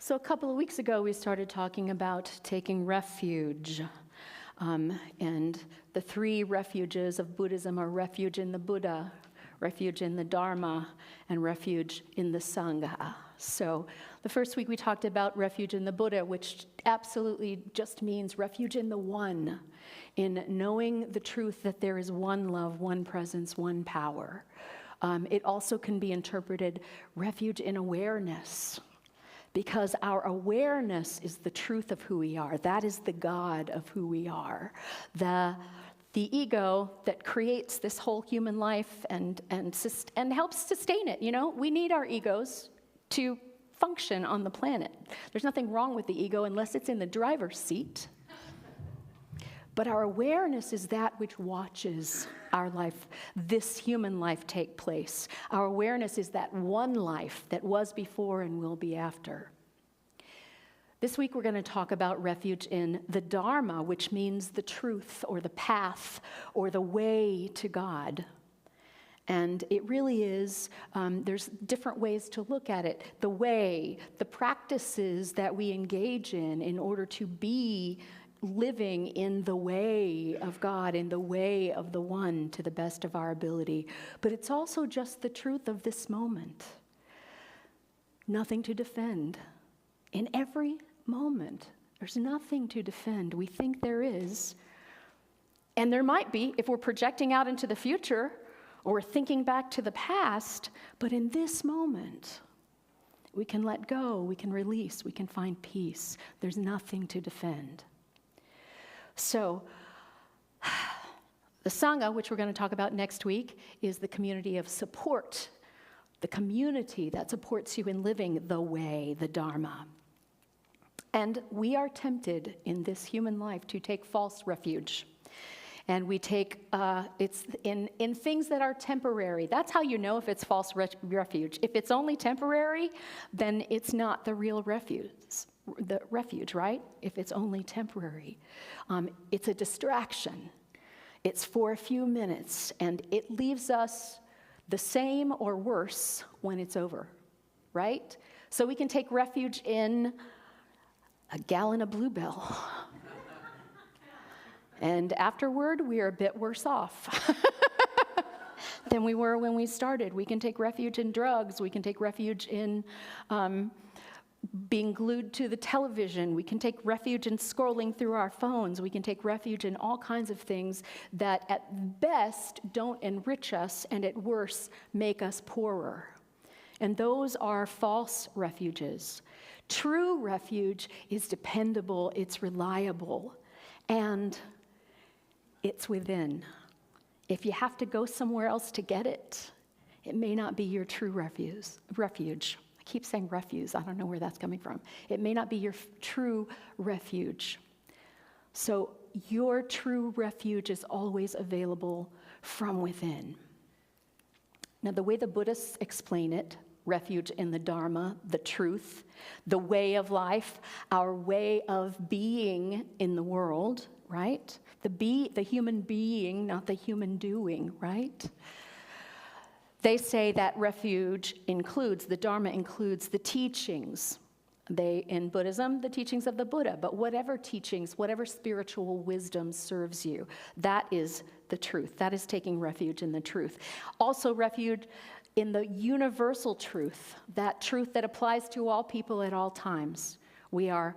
So a couple of weeks ago, we started talking about taking refuge. And the three refuges of Buddhism are refuge in the Buddha, refuge in the Dharma, and refuge in the Sangha. So the first week we talked about refuge in the Buddha, which absolutely just means refuge in the one, in knowing the truth that there is one love, one presence, one power. It also can be interpreted refuge in awareness, because our awareness is the truth of who we are. That is the God of who we are. The ego that creates this whole human life and helps sustain it. You know, we need our egos to function on the planet. There's nothing wrong with the ego unless it's in the driver's seat. But our awareness is that which watches our life, this human life, take place. Our awareness is that one life that was before and will be after. This week we're going to talk about refuge in the Dharma, which means the truth or the path or the way to God. And it really is, there's different ways to look at it. The way, the practices that we engage in order to be living in the way of God, in the way of the one to the best of our ability. But it's also just the truth of this moment. Nothing to defend. In every moment, there's nothing to defend. We think there is. And there might be if we're projecting out into the future or we're thinking back to the past, but in this moment, we can let go, we can release, we can find peace. There's nothing to defend. So, the Sangha, which we're going to talk about next week, is the community of support, the community that supports you in living the way, the Dharma. And we are tempted in this human life to take false refuge. And we take, it's in things that are temporary. That's how you know if it's false refuge. If it's only temporary, then it's not the real refuge, right? If it's only temporary. It's a distraction. It's for a few minutes, and it leaves us the same or worse when it's over, right? So we can take refuge in a gallon of Bluebell. And afterward, we are a bit worse off than we were when we started. We can take refuge in drugs. We can take refuge in being glued to the television. We can take refuge in scrolling through our phones. We can take refuge in all kinds of things that at best don't enrich us and at worst make us poorer. And those are false refuges. True refuge is dependable, it's reliable, and it's within. If you have to go somewhere else to get it, it may not be your true refuge. I keep saying refuge. I don't know where that's coming from. It may not be your true refuge. So your true refuge is always available from within. Now, the way the Buddhists explain it, refuge in the Dharma, the truth, the way of life, our way of being in the world, right? The human being, not the human doing, right? They say that refuge includes, the Dharma includes the teachings. In Buddhism, the teachings of the Buddha, but whatever teachings, whatever spiritual wisdom serves you, that is the truth. That is taking refuge in the truth. Also refuge in the universal truth, that truth that applies to all people at all times. We are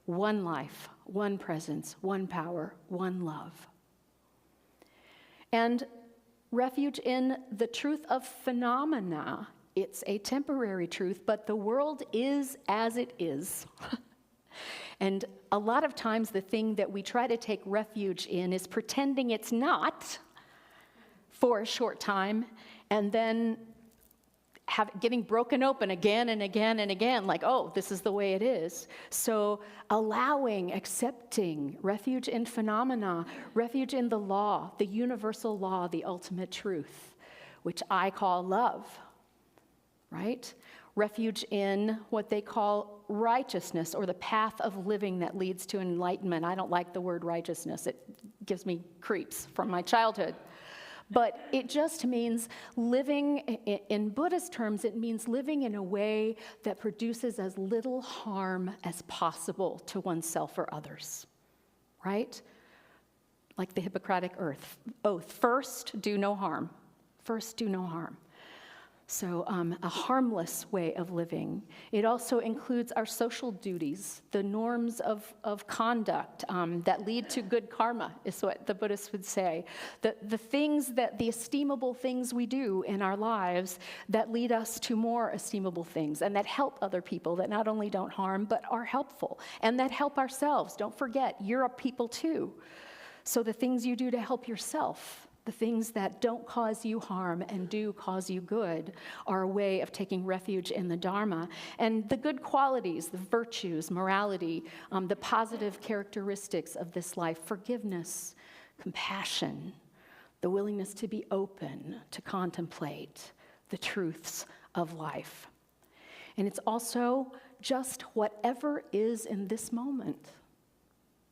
one life, one presence, one power, one love. And refuge in the truth of phenomena. It's a temporary truth, but the world is as it is. And a lot of times the thing that we try to take refuge in is pretending it's not for a short time, and then getting broken open again and again and again, like, oh, this is the way it is. So allowing, accepting, refuge in phenomena, refuge in the law, the universal law, the ultimate truth, which I call love, right? Refuge in what they call righteousness, or the path of living that leads to enlightenment. I don't like the word righteousness. It gives me creeps from my childhood. But it just means living, in Buddhist terms, it means living in a way that produces as little harm as possible to oneself or others, right? Like the Hippocratic oath. First, do no harm. First, do no harm. So a harmless way of living. It also includes our social duties, the norms of conduct that lead to good karma, is what the Buddhists would say. The esteemable things we do in our lives that lead us to more esteemable things and that help other people, that not only don't harm, but are helpful, and that help ourselves. Don't forget, you're a people too. So the things you do to help yourself, the things that don't cause you harm and do cause you good, are a way of taking refuge in the Dharma. And the good qualities, the virtues, morality, the positive characteristics of this life, forgiveness, compassion, the willingness to be open, to contemplate the truths of life. And it's also just whatever is in this moment.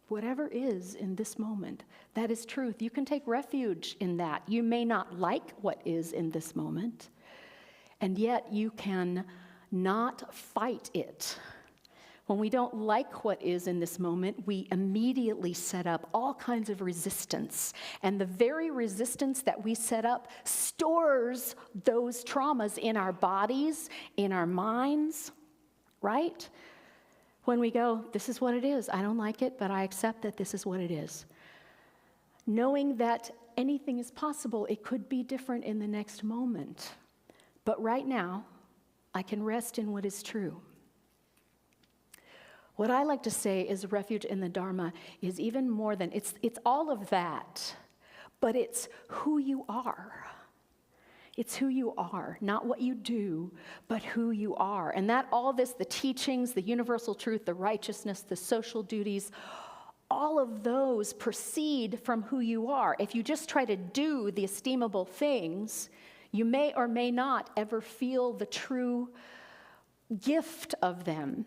Whatever is in this moment, that is truth. You can take refuge in that. You may not like what is in this moment, and yet you can not fight it. When we don't like what is in this moment, we immediately set up all kinds of resistance. And the very resistance that we set up stores those traumas in our bodies, in our minds, right? When we go, this is what it is. I don't like it, but I accept that this is what it is. Knowing that anything is possible, it could be different in the next moment. But right now, I can rest in what is true. What I like to say is refuge in the Dharma is even more than, it's all of that, but it's who you are. It's who you are, not what you do, but who you are. And that all this, the teachings, the universal truth, the righteousness, the social duties, all of those proceed from who you are. If you just try to do the esteemable things, you may or may not ever feel the true gift of them,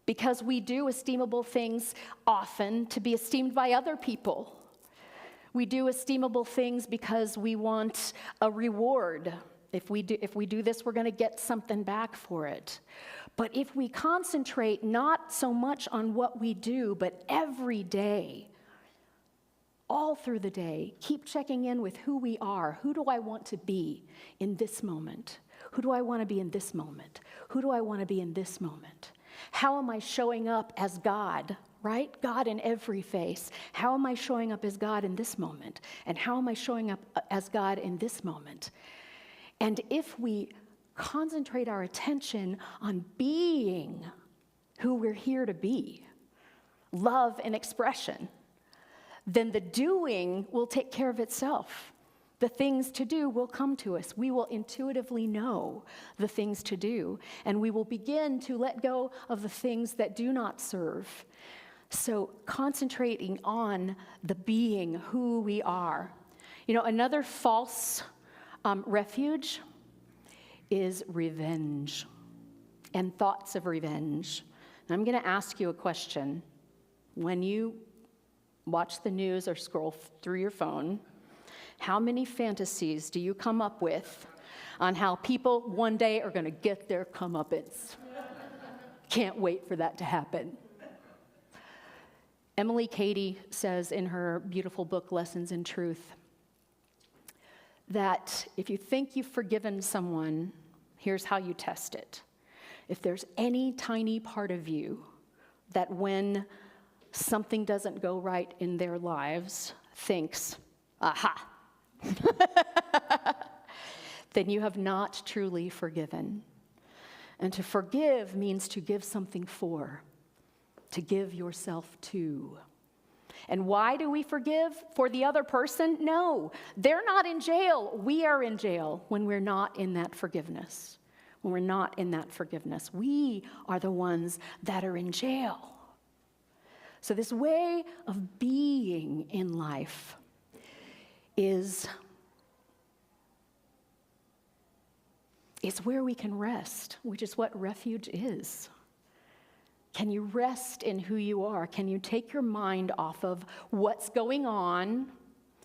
because we do esteemable things often to be esteemed by other people. We do esteemable things because we want a reward. If we do this, we're going to get something back for it. But if we concentrate not so much on what we do, but every day, all through the day, keep checking in with who we are. Who do I want to be in this moment? Who do I want to be in this moment? Who do I want to be in this moment? How am I showing up as God? Right? God in every face. How am I showing up as God in this moment? And how am I showing up as God in this moment? And if we concentrate our attention on being who we're here to be, love and expression, then the doing will take care of itself. The things to do will come to us. We will intuitively know the things to do, and we will begin to let go of the things that do not serve. So concentrating on the being, who we are. You know, another false refuge is revenge and thoughts of revenge. And I'm going to ask you a question. When you watch the news or scroll through your phone, how many fantasies do you come up with on how people one day are going to get their comeuppance? Can't wait for that to happen. Emily Cady says in her beautiful book, Lessons in Truth, that if you think you've forgiven someone, here's how you test it. If there's any tiny part of you that when something doesn't go right in their lives thinks, aha, then you have not truly forgiven. And to forgive means to give something for, to give yourself to. And why do we forgive? For the other person? No, they're not in jail. We are in jail when we're not in that forgiveness. When we're not in that forgiveness, we are the ones that are in jail. So this way of being in life is where we can rest, which is what refuge is. Can you rest in who you are? Can you take your mind off of what's going on,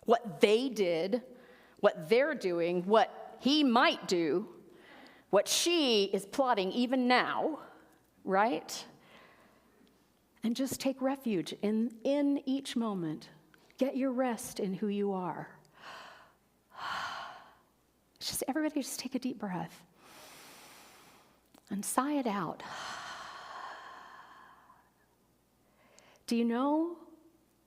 what they did, what they're doing, what he might do, what she is plotting even now, right? And just take refuge in each moment. Get your rest in who you are. Everybody just take a deep breath and sigh it out. Do you know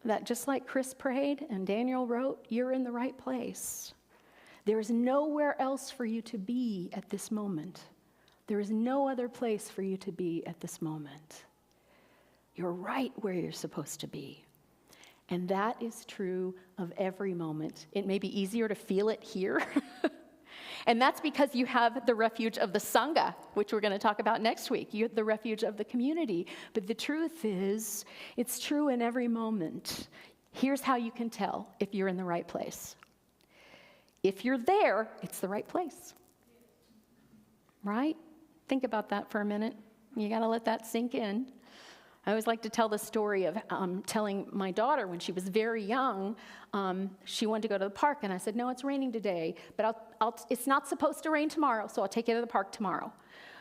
that just like Chris prayed and Daniel wrote, you're in the right place? There is nowhere else for you to be at this moment. There is no other place for you to be at this moment. You're right where you're supposed to be. And that is true of every moment. It may be easier to feel it here. And that's because you have the refuge of the Sangha, which we're going to talk about next week. You have the refuge of the community. But the truth is, it's true in every moment. Here's how you can tell if you're in the right place. If you're there, it's the right place. Right? Think about that for a minute. You got to let that sink in. I always like to tell the story of telling my daughter when she was very young, she wanted to go to the park, and I said, no, it's raining today, but it's not supposed to rain tomorrow, so I'll take you to the park tomorrow.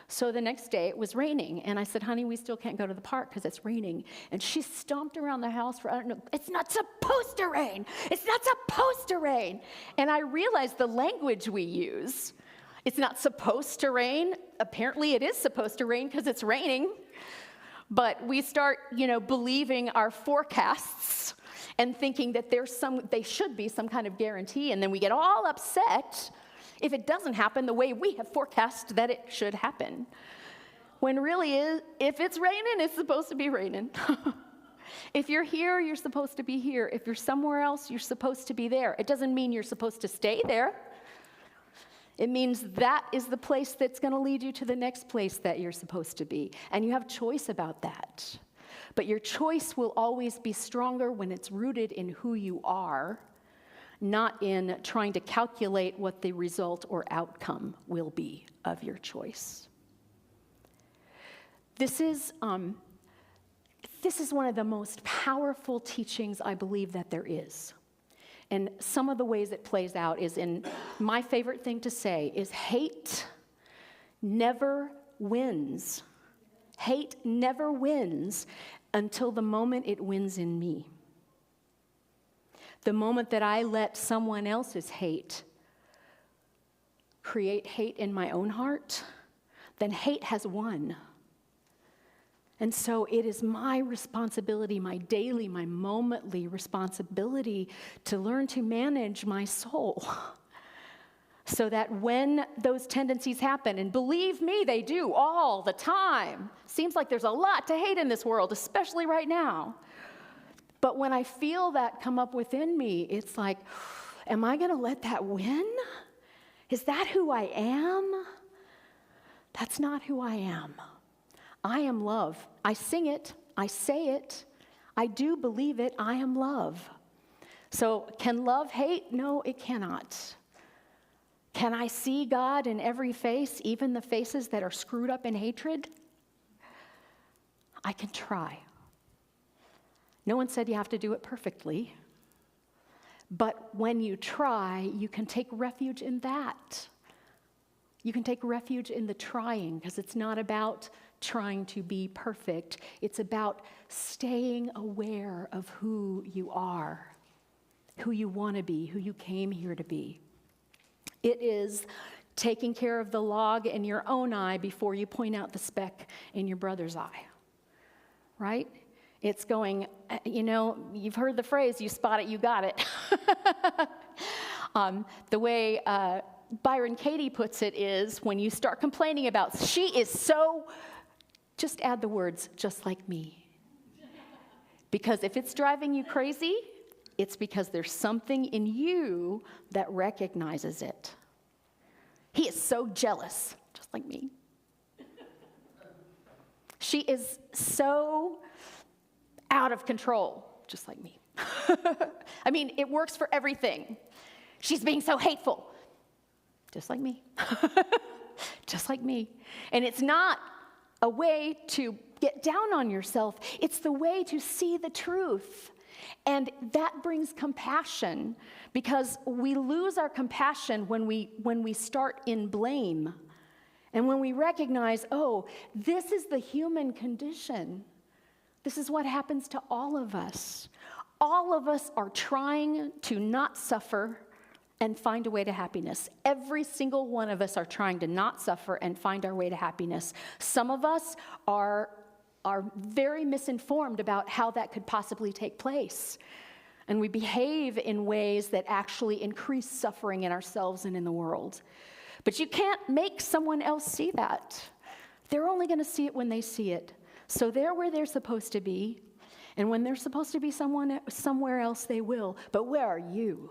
So the next day it was raining, and I said, honey, we still can't go to the park because it's raining. And she stomped around the house for, I don't know, it's not supposed to rain. It's not supposed to rain. And I realized the language we use. It's not supposed to rain. Apparently it is supposed to rain because it's raining. But we start, believing our forecasts and thinking that they should be some kind of guarantee, and then we get all upset if it doesn't happen the way we have forecast that it should happen. When really, if it's raining, it's supposed to be raining. If you're here, you're supposed to be here. If you're somewhere else, you're supposed to be there. It doesn't mean you're supposed to stay there. It means that is the place that's going to lead you to the next place that you're supposed to be. And you have choice about that. But your choice will always be stronger when it's rooted in who you are, not in trying to calculate what the result or outcome will be of your choice. This is one of the most powerful teachings I believe that there is. And some of the ways it plays out is my favorite thing to say is hate never wins. Hate never wins until the moment it wins in me. The moment that I let someone else's hate create hate in my own heart, then hate has won. And so it is my responsibility, my daily, my momently responsibility to learn to manage my soul so that when those tendencies happen, and believe me, they do all the time. Seems like there's a lot to hate in this world, especially right now. But when I feel that come up within me, it's like, am I going to let that win? Is that who I am? That's not who I am. I am love. I sing it. I say it. I do believe it. I am love. So can love hate? No, it cannot. Can I see God in every face, even the faces that are screwed up in hatred? I can try. No one said you have to do it perfectly. But when you try, you can take refuge in that. You can take refuge in the trying, because it's not about trying to be perfect. It's about staying aware of who you are, who you want to be, who you came here to be. It is taking care of the log in your own eye before you point out the speck in your brother's eye, right? It's going, you've heard the phrase, you spot it, you got it. The way Byron Katie puts it is, when you start complaining about, she is so, just add the words, just like me. Because if it's driving you crazy, it's because there's something in you that recognizes it. He is so jealous, just like me. She is so out of control, just like me. I mean, it works for everything. She's being so hateful, just like me. Just like me. And it's not a way to get down on yourself. It's the way to see the truth And that brings compassion, because we lose our compassion when we start in blame. And when we recognize, oh, this is the human condition. This is what happens to all of us. All of us are trying to not suffer and find a way to happiness. Every single one of us are trying to not suffer and find our way to happiness. Some of us are very misinformed about how that could possibly take place. And we behave in ways that actually increase suffering in ourselves and in the world. But you can't make someone else see that. They're only going to see it when they see it. So they're where they're supposed to be. And when they're supposed to be somewhere else, they will. But where are you?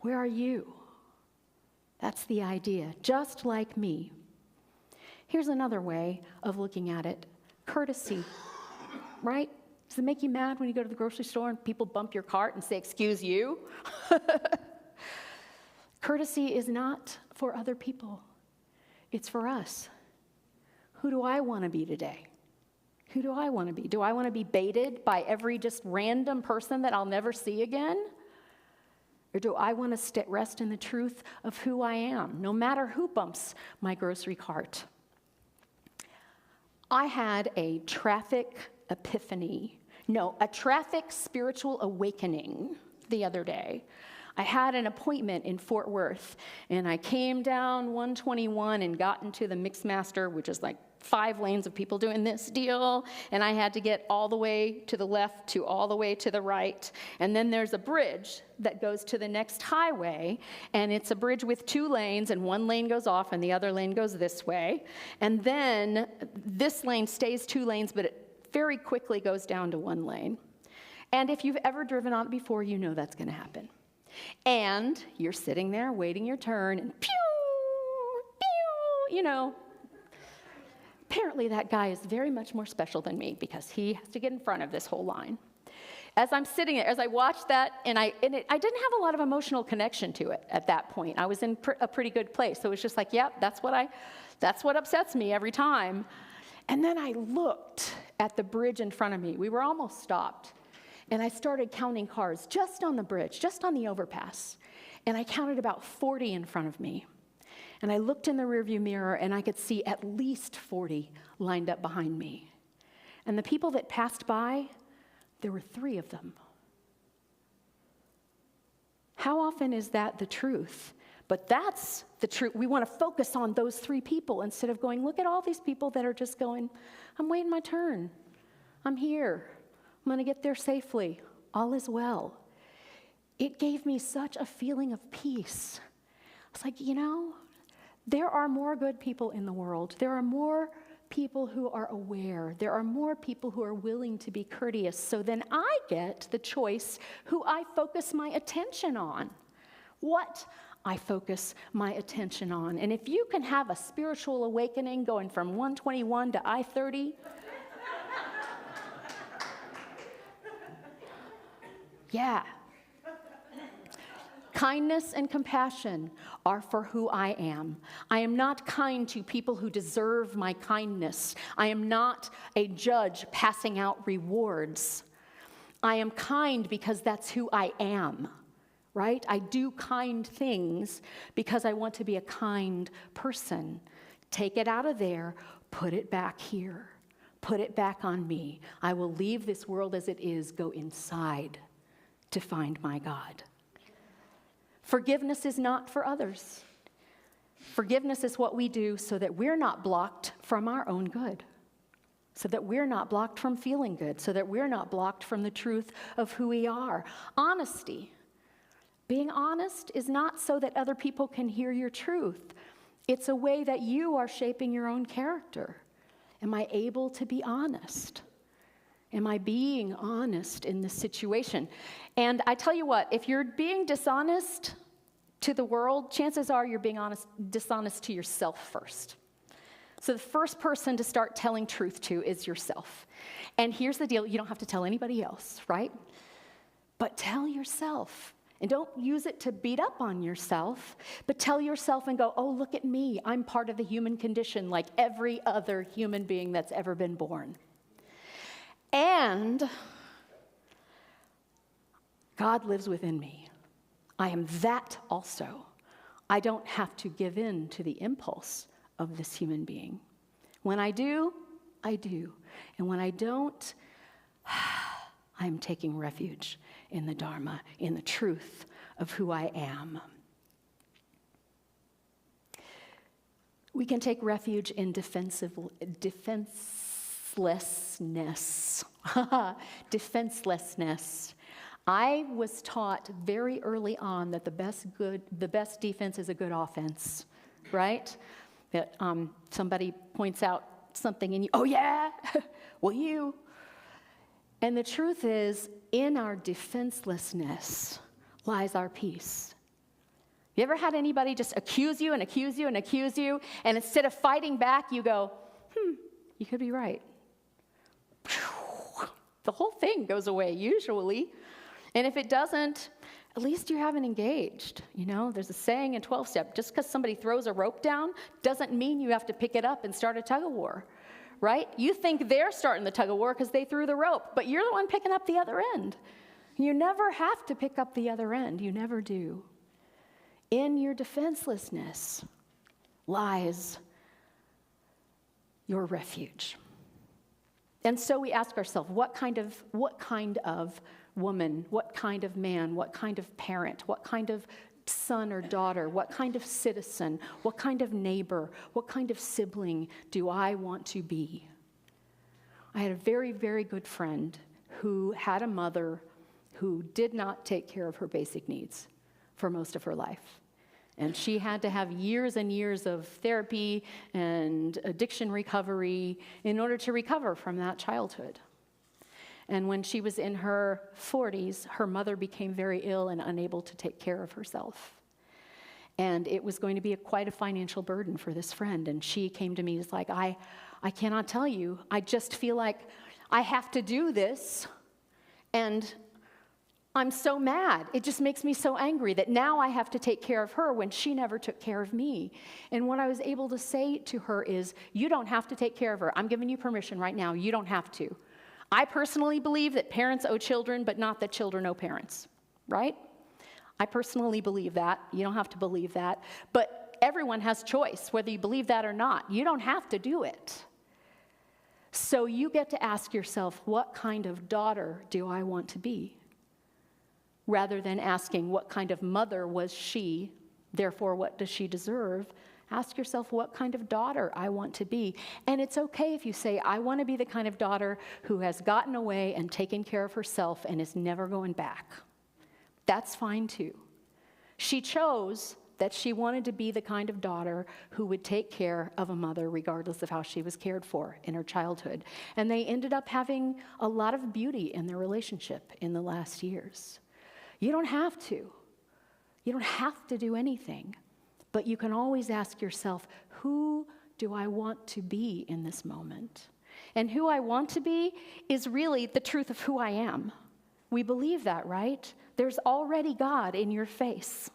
Where are you? That's the idea. Just like me. Here's another way of looking at it. Courtesy, right? Does it make you mad when you go to the grocery store and people bump your cart and say, "Excuse you"? Courtesy is not for other people. It's for us. Who do I want to be today? Who do I want to be? Do I want to be baited by every just random person that I'll never see again? Or do I want to rest in the truth of who I am, no matter who bumps my grocery cart? I had a traffic spiritual awakening the other day. I had an appointment in Fort Worth, and I came down 121 and got into the Mixmaster, which is like 5 lanes of people doing this deal, and I had to get all the way to the left to all the way to the right. And then there's a bridge that goes to the next highway, and it's a bridge with 2 lanes, and 1 lane goes off and the other lane goes this way. And then this lane stays 2 lanes, but it very quickly goes down to 1 lane. And if you've ever driven on it before, you know that's going to happen. And you're sitting there waiting your turn, and pew, pew, Apparently that guy is very much more special than me, because he has to get in front of this whole line. As I'm sitting there, as I watched that, I didn't have a lot of emotional connection to it at that point. I was in a pretty good place. So it was just like, yep, that's what upsets me every time. And then I looked at the bridge in front of me. We were almost stopped. And I started counting cars just on the bridge, just on the overpass. And I counted about 40 in front of me. And I looked in the rearview mirror, and I could see at least 40 lined up behind me. And the people that passed by, there were 3 of them. How often is that the truth? But that's the truth. We want to focus on those 3 people instead of going, look at all these people that are just going, I'm waiting my turn. I'm here. I'm going to get there safely. All is well. It gave me such a feeling of peace. It's like, there are more good people in the world. There are more people who are aware. There are more people who are willing to be courteous. So then I get the choice who I focus my attention on, what I focus my attention on. And if you can have a spiritual awakening going from 121 to I-30, yeah. Kindness and compassion are for who I am. I am not kind to people who deserve my kindness. I am not a judge passing out rewards. I am kind because that's who I am, right? I do kind things because I want to be a kind person. Take it out of there, put it back here. Put it back on me. I will leave this world as it is, go inside to find my God. Forgiveness is not for others. Forgiveness is what we do so that we're not blocked from our own good, so that we're not blocked from feeling good, so that we're not blocked from the truth of who we are. Honesty. Being honest is not so that other people can hear your truth. It's a way that you are shaping your own character. Am I able to be honest? Am I being honest in this situation? And I tell you what, if you're being dishonest to the world, chances are you're being dishonest to yourself first. So the first person to start telling truth to is yourself. And here's the deal, you don't have to tell anybody else, right? But tell yourself. And don't use it to beat up on yourself, but tell yourself and go, oh, look at me. I'm part of the human condition like every other human being that's ever been born. And God lives within me. I am that also. I don't have to give in to the impulse of this human being. When I do, I do. And when I don't, I'm taking refuge in the Dharma, in the truth of who I am. We can take refuge in defenselessness. Defenselessness. I was taught very early on that the best defense is a good offense, right? That somebody points out something and you, oh yeah, well you. And the truth is, in our defenselessness lies our peace. You ever had anybody just accuse you and accuse you and accuse you, and instead of fighting back, you go, you could be right. The whole thing goes away, usually. And if it doesn't, at least you haven't engaged. You know, there's a saying in 12-step, just because somebody throws a rope down doesn't mean you have to pick it up and start a tug-of-war, right? You think they're starting the tug-of-war because they threw the rope, but you're the one picking up the other end. You never have to pick up the other end. You never do. In your defenselessness lies your refuge. And so we ask ourselves, what kind of woman, what kind of man, what kind of parent, what kind of son or daughter, what kind of citizen, what kind of neighbor, what kind of sibling do I want to be? I had a very, very good friend who had a mother who did not take care of her basic needs for most of her life. And she had to have years and years of therapy and addiction recovery in order to recover from that childhood. And when she was in her 40s, her mother became very ill and unable to take care of herself. And it was going to be quite a financial burden for this friend. And she came to me, it's like, I cannot tell you. I just feel like I have to do this. And I'm so mad. It just makes me so angry that now I have to take care of her when she never took care of me. And what I was able to say to her is, you don't have to take care of her. I'm giving you permission right now. You don't have to. I personally believe that parents owe children, but not that children owe parents, right? I personally believe that. You don't have to believe that. But everyone has choice, whether you believe that or not. You don't have to do it. So you get to ask yourself, what kind of daughter do I want to be? Rather than asking, what kind of mother was she, therefore what does she deserve? Ask yourself, what kind of daughter I want to be. And it's okay if you say, I want to be the kind of daughter who has gotten away and taken care of herself and is never going back. That's fine too. She chose that she wanted to be the kind of daughter who would take care of a mother regardless of how she was cared for in her childhood. And they ended up having a lot of beauty in their relationship in the last years. You don't have to. You don't have to do anything. But you can always ask yourself, who do I want to be in this moment? And who I want to be is really the truth of who I am. We believe that, right? There's already God in your face.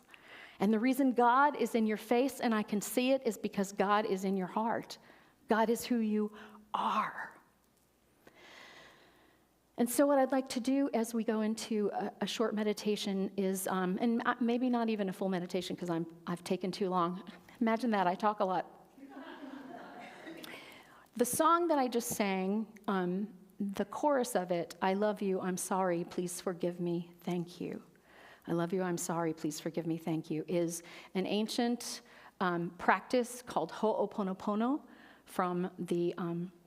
And the reason God is in your face and I can see it is because God is in your heart. God is who you are. And so what I'd like to do as we go into a short meditation is, and maybe not even a full meditation because I've taken too long. Imagine that, I talk a lot. The song that I just sang, the chorus of it, I love you, I'm sorry, please forgive me, thank you. I love you, I'm sorry, please forgive me, thank you, is an ancient practice called Ho'oponopono from the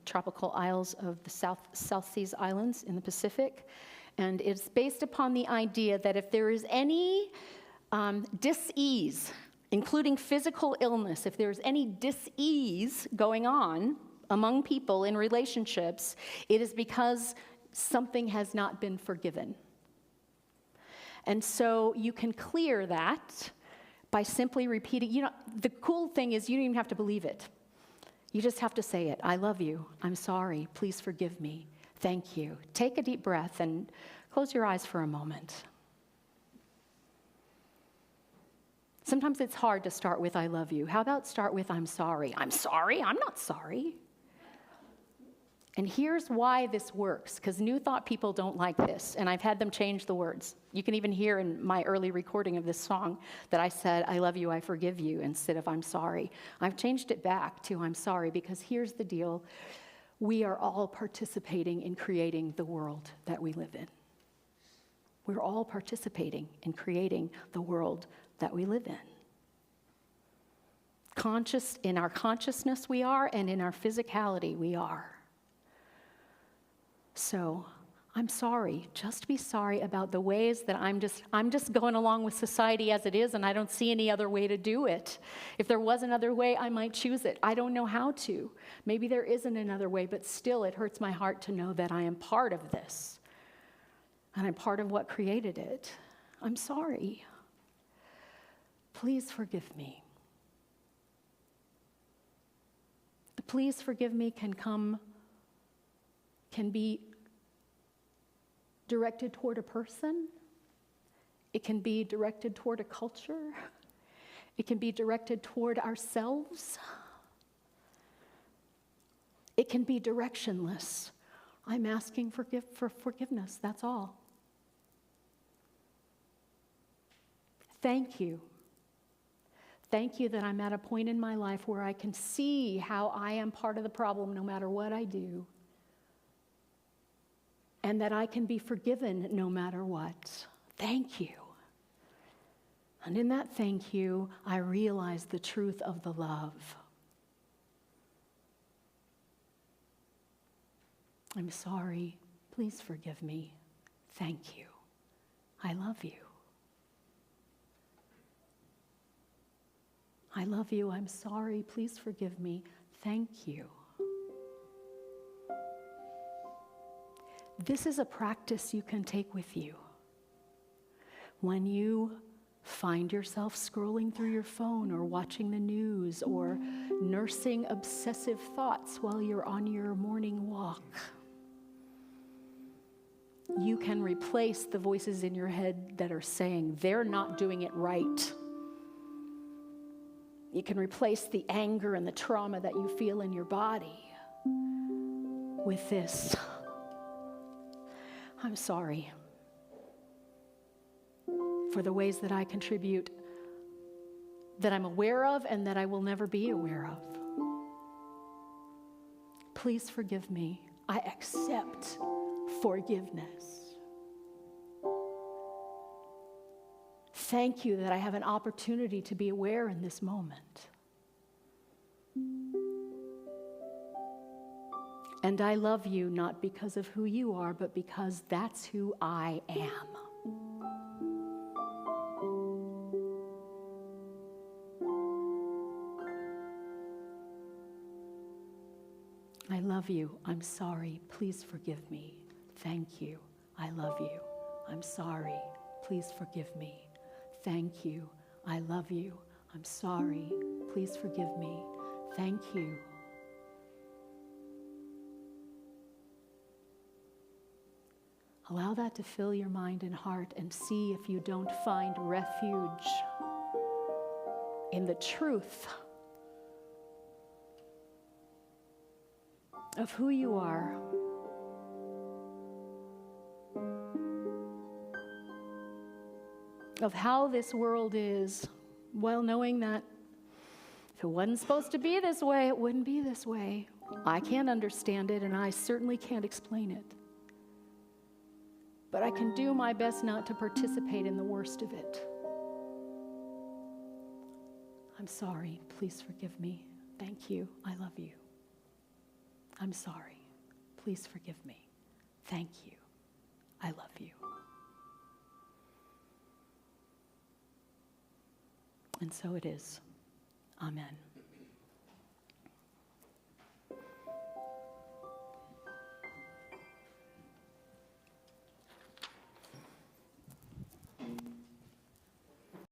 tropical isles of the South Seas Islands in the Pacific. And it's based upon the idea that if there is any dis-ease, including physical illness, if there's any dis-ease going on among people in relationships, it is because something has not been forgiven. And so you can clear that by simply repeating. You know, the cool thing is you don't even have to believe it. You just have to say it. I love you. I'm sorry. Please forgive me. Thank you. Take a deep breath and close your eyes for a moment. Sometimes it's hard to start with I love you. How about start with I'm sorry? I'm sorry? I'm not sorry. And here's why this works, because New Thought people don't like this, and I've had them change the words. You can even hear in my early recording of this song that I said, I love you, I forgive you, instead of I'm sorry. I've changed it back to I'm sorry, because here's the deal. We are all participating in creating the world that we live in. We're all participating in creating the world that we live in. In our consciousness we are, and in our physicality we are. So I'm sorry. Just be sorry about the ways that I'm just going along with society as it is, and I don't see any other way to do it. If there was another way, I might choose it. I don't know how to. Maybe there isn't another way, but still it hurts my heart to know that I am part of this. And I'm part of what created it. I'm sorry. Please forgive me. The please forgive me can be directed toward a person. It can be directed toward a culture. It can be directed toward ourselves. It can be directionless. I'm asking for forgiveness, that's all. Thank you. Thank you that I'm at a point in my life where I can see how I am part of the problem no matter what I do. And that I can be forgiven no matter what. Thank you. And in that thank you, I realize the truth of the love. I'm sorry. Please forgive me. Thank you. I love you. I love you. I'm sorry. Please forgive me. Thank you. This is a practice you can take with you. When you find yourself scrolling through your phone or watching the news or nursing obsessive thoughts while you're on your morning walk, you can replace the voices in your head that are saying they're not doing it right. You can replace the anger and the trauma that you feel in your body with this. I'm sorry for the ways that I contribute that I'm aware of and that I will never be aware of. Please forgive me. I accept forgiveness. Thank you that I have an opportunity to be aware in this moment. And I love you not because of who you are, but because that's who I am. I love you. I'm sorry. Please forgive me. Thank you. I love you. I'm sorry. Please forgive me. Thank you. I love you. I'm sorry. Please forgive me. Thank you. Allow that to fill your mind and heart, and see if you don't find refuge in the truth of who you are. Of how this world is, while knowing that if it wasn't supposed to be this way, it wouldn't be this way. I can't understand it, and I certainly can't explain it. But I can do my best not to participate in the worst of it. I'm sorry. Please forgive me. Thank you. I love you. I'm sorry. Please forgive me. Thank you. I love you. And so it is. Amen.